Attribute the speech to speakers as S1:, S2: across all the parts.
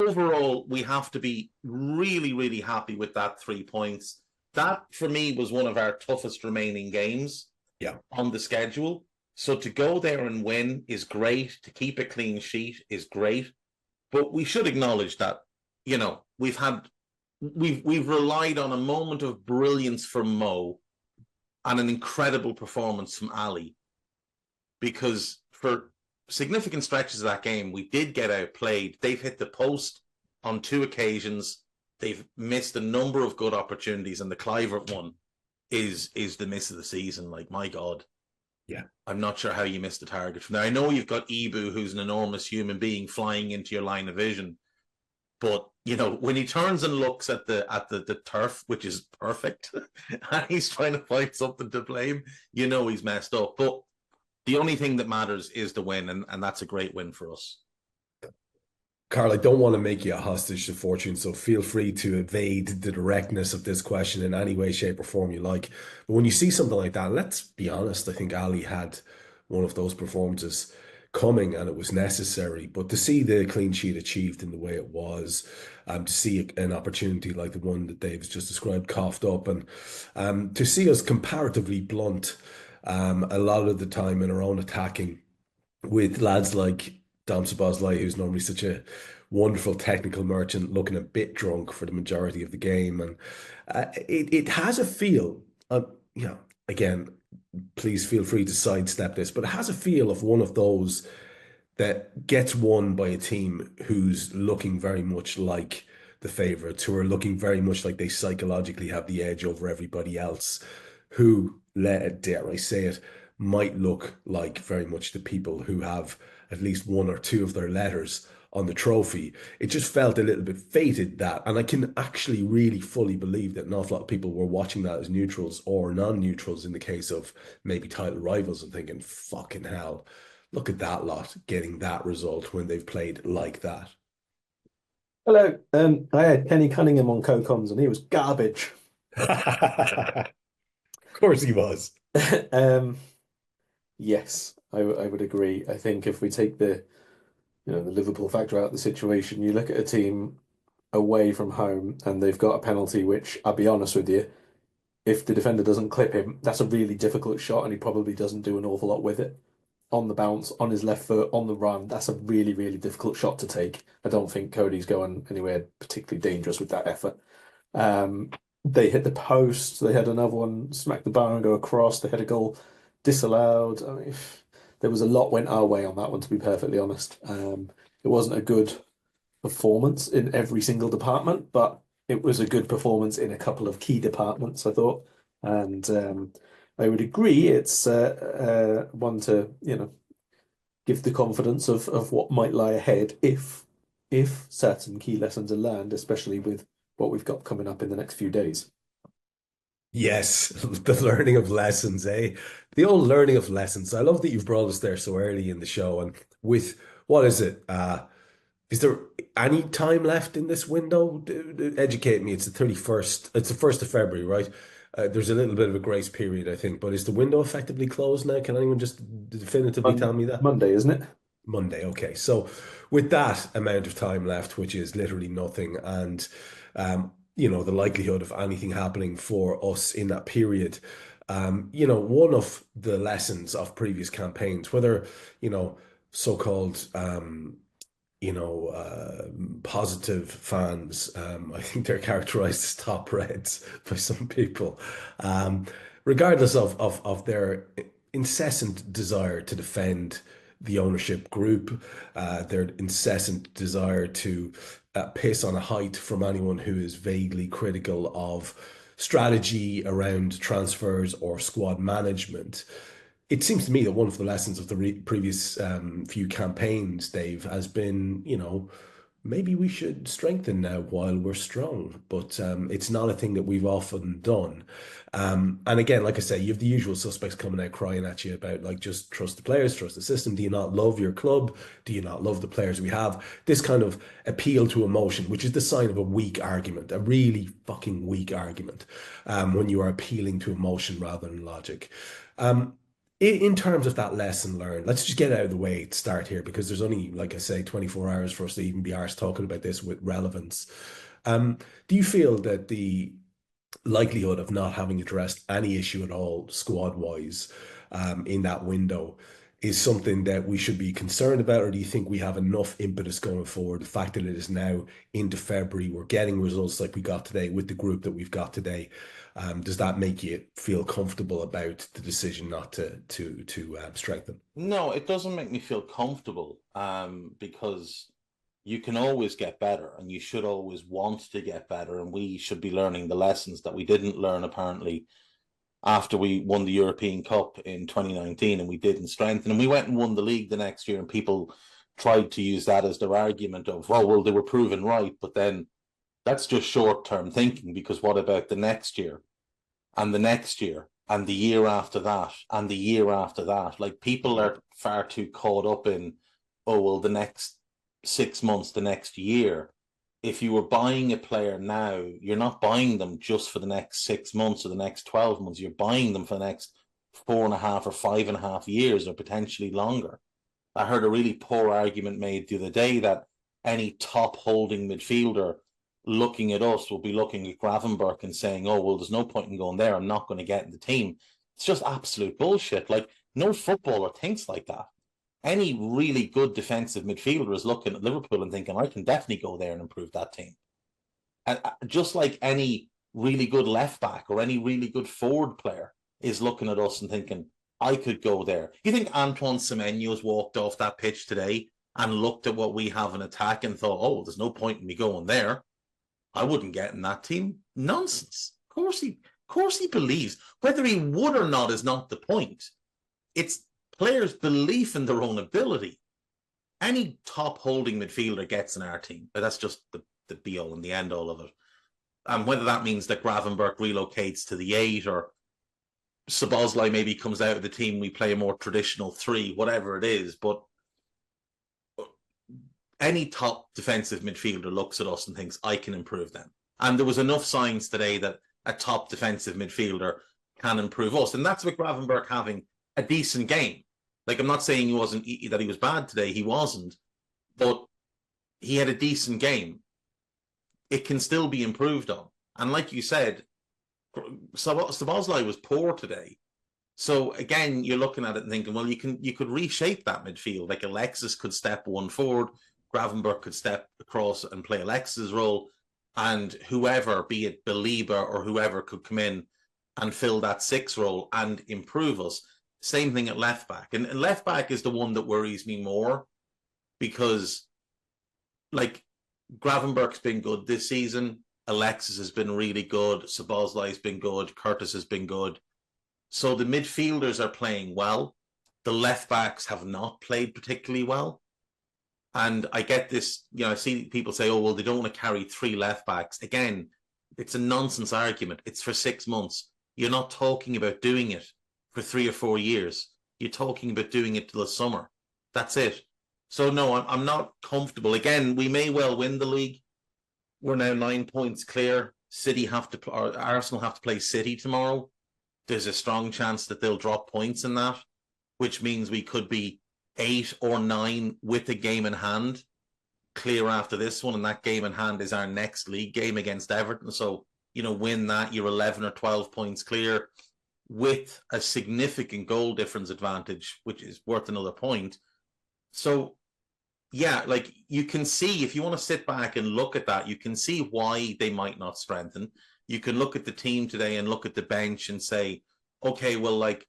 S1: overall, we have to be really, really happy with that 3 points. That, for me, was one of our toughest remaining games on the schedule. So to go there and win is great. To keep a clean sheet is great. But we should acknowledge that, we've relied on a moment of brilliance from Mo and an incredible performance from Ali. Because for significant stretches of that game, we did get outplayed. They've hit the post on 2 occasions. They've missed a number of good opportunities, and the Clivert one is the miss of the season. Like, my God.
S2: Yeah.
S1: I'm not sure how you missed the target from there. I know you've got Ibu, who's an enormous human being, flying into your line of vision. But, when he turns and looks at the turf, which is perfect, and he's trying to find something to blame, he's messed up. But the only thing that matters is the win, and that's a great win for us.
S2: Carl, I don't want to make you a hostage to fortune, so feel free to evade the directness of this question in any way, shape, or form you like. But when you see something like that, let's be honest, I think Ali had one of those performances coming and it was necessary. But to see the clean sheet achieved in the way it was, to see an opportunity like the one that Dave's just described coughed up, and to see us comparatively blunt a lot of the time in our own attacking with lads like Dom Szoboszlai, who's normally such a wonderful technical merchant, looking a bit drunk for the majority of the game. And it has a feel, again, please feel free to sidestep this, but it has a feel of one of those that gets won by a team who's looking very much like the favourites, who are looking very much like they psychologically have the edge over everybody else, who, dare I say it, might look like very much the people who have at least 1 or 2 of their letters on the trophy. It just felt a little bit fated, that, and I can actually really fully believe that an awful lot of people were watching that as neutrals or non-neutrals in the case of maybe title rivals and thinking, fucking hell, look at that lot getting that result when they've played like that.
S3: Hello. I had Kenny Cunningham on co-coms and he was garbage.
S2: Of course he was.
S3: Yes, I would agree. I think if we take the Liverpool factor out of the situation, you look at a team away from home and they've got a penalty, which, I'll be honest with you, if the defender doesn't clip him, that's a really difficult shot and he probably doesn't do an awful lot with it. On the bounce, on his left foot, on the run, that's a really, really difficult shot to take. I don't think Cody's going anywhere particularly dangerous with that effort. They hit the post. They had another one smack the bar and go across. They had a goal disallowed. I mean, there was a lot went our way on that one, to be perfectly honest. It wasn't a good performance in every single department, but it was a good performance in a couple of key departments, I thought. And I would agree it's one to, give the confidence of what might lie ahead if certain key lessons are learned, especially with what we've got coming up in the next few days.
S2: Yes, the learning of lessons, eh? The old learning of lessons. I love that you've brought us there so early in the show. And with, what is it? Is there any time left in this window? Educate me. It's the 31st. It's the 1st of February, right? There's a little bit of a grace period, I think. But is the window effectively closed now? Can anyone just definitively tell me that?
S3: Monday, isn't it?
S2: Monday, okay. So with that amount of time left, which is literally nothing, and the likelihood of anything happening for us in that period. One of the lessons of previous campaigns, whether, so-called, positive fans, I think they're characterized as top reds by some people, regardless of their incessant desire to defend the ownership group, their incessant desire to piss on a height from anyone who is vaguely critical of strategy around transfers or squad management. It seems to me that one of the lessons of the previous few campaigns, Dave, has been, maybe we should strengthen now while we're strong, but it's not a thing that we've often done. And again, like I say, you have the usual suspects coming out crying at you about, like, just trust the players, trust the system. Do you not love your club? Do you not love the players we have? This kind of appeal to emotion, which is the sign of a weak argument, a really fucking weak argument, when you are appealing to emotion rather than logic. In terms of that lesson learned, let's just get it out of the way to start here, because there's only, like I say, 24 hours for us to even be arsed talking about this with relevance. Do you feel that the likelihood of not having addressed any issue at all, squad wise, in that window is something that we should be concerned about? Or do you think we have enough impetus going forward? The fact that it is now into February, we're getting results like we got today with the group that we've got today. Does that make you feel comfortable about the decision not to strengthen?
S1: No, it doesn't make me feel comfortable, because you can always get better, and you should always want to get better. And we should be learning the lessons that we didn't learn, apparently, after we won the European Cup in 2019 and we didn't strengthen. And we went and won the league the next year, and people tried to use that as their argument of, oh, well, they were proven right. But then that's just short-term thinking, because what about the next year and the next year and the year after that and the year after that? Like, people are far too caught up in, oh, well, the next 6 months, the next year. If you were buying a player now, you're not buying them just for the next 6 months or the next 12 months. You're buying them for the next 4.5 or 5.5 years, or potentially longer. I heard a really poor argument made the other day that any top holding midfielder looking at us will be looking at Gravenberch and saying, oh, well, there's no point in going there. I'm not going to get in the team. It's just absolute bullshit. Like, no footballer thinks like that. Any really good defensive midfielder is looking at Liverpool and thinking, I can definitely go there and improve that team. And just like any really good left back or any really good forward player is looking at us and thinking, I could go there. You think Antoine Semenyo's walked off that pitch today and looked at what we have in attack and thought, oh, there's no point in me going there. I wouldn't get in that team. Nonsense. Of course he believes. Whether he would or not is not the point. It's players' belief in their own ability. Any top holding midfielder gets in our team, but that's just the be-all and the end-all of it. And whether that means that Gravenberch relocates to the 8 or Szoboszlai maybe comes out of the team, we play a more traditional 3, whatever it is, but any top defensive midfielder looks at us and thinks, I can improve them. And there was enough signs today that a top defensive midfielder can improve us. And that's with Gravenberch having a decent game. Like, I'm not saying that he was bad today. He wasn't. But he had a decent game. It can still be improved on. And like you said, Szoboszlai was poor today. So again, you're looking at it and thinking, well, you could reshape that midfield. Like, Alexis could step one forward, Gravenberch could step across and play Alexis' role, and whoever, be it Belieber or whoever, could come in and fill that 6 role and improve us. Same thing at left back. And left back is the one that worries me more, because, like, Gravenberch's been good this season. Alexis has been really good. Szoboszlai's been good. Curtis has been good. So the midfielders are playing well. The left backs have not played particularly well. And I get this, I see people say, oh, well, they don't want to carry 3 left backs. Again, it's a nonsense argument. It's for 6 months. You're not talking about doing it for 3 or 4 years. You're talking about doing it till the summer. That's it. So no, I'm not comfortable. Again, we may well win the league. We're now 9 points clear. Arsenal have to play City tomorrow. There's a strong chance that they'll drop points in that, which means we could be 8 or 9 with a game in hand clear after this one. And that game in hand is our next league game against Everton. So, win that, you're 11 or 12 points clear, with a significant goal difference advantage, which is worth another point. So, yeah, like, you can see, if you want to sit back and look at that, you can see why they might not strengthen. You can look at the team today and look at the bench and say, okay, well, like,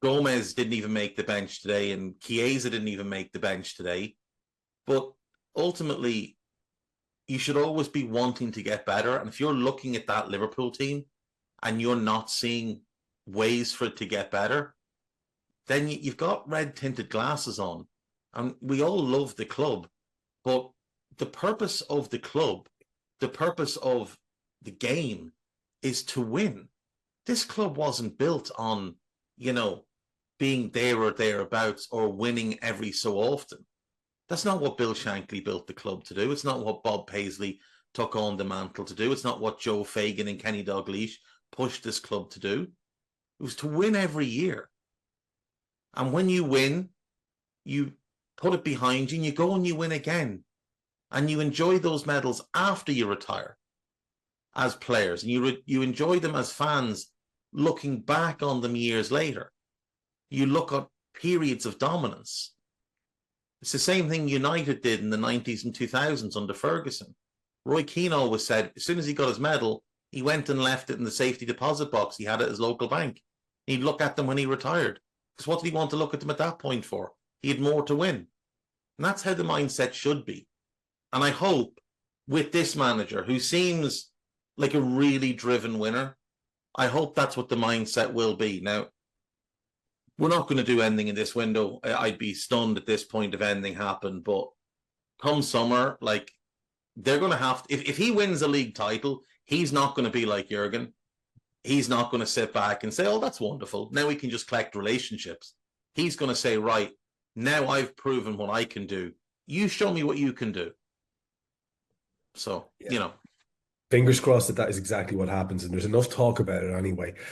S1: Gomez didn't even make the bench today and Chiesa didn't even make the bench today. But ultimately, you should always be wanting to get better. And if you're looking at that Liverpool team and you're not seeing ways for it to get better, then you've got red-tinted glasses on. And we all love the club, but the purpose of the club, the purpose of the game, is to win. This club wasn't built on, being there or thereabouts or winning every so often. That's not what Bill Shankly built the club to do. It's not what Bob Paisley took on the mantle to do. It's not what Joe Fagan and Kenny Dalglish pushed this club to do. It was to win every year. And when you win, you put it behind you and you go and you win again. And you enjoy those medals after you retire as players. And you enjoy them as fans looking back on them years later. You look at periods of dominance. It's the same thing United did in the 90s and 2000s under Ferguson. Roy Keane always said, as soon as he got his medal, he went and left it in the safety deposit box he had at his local bank. He'd look at them when he retired. Because what did he want to look at them at that point for? He had more to win. And that's how the mindset should be. And I hope with this manager, who seems like a really driven winner, I hope that's what the mindset will be. Now, we're not going to do anything in this window. I'd be stunned at this point if anything happened. But come summer, like, they're going to have to, if he wins a league title, he's not going to be like Jurgen. He's not going to sit back and say, oh, that's wonderful. Now we can just collect relationships. He's going to say, right, now I've proven what I can do. You show me what you can do. So, you know.
S2: Fingers crossed that is exactly what happens. And there's enough talk about it anyway.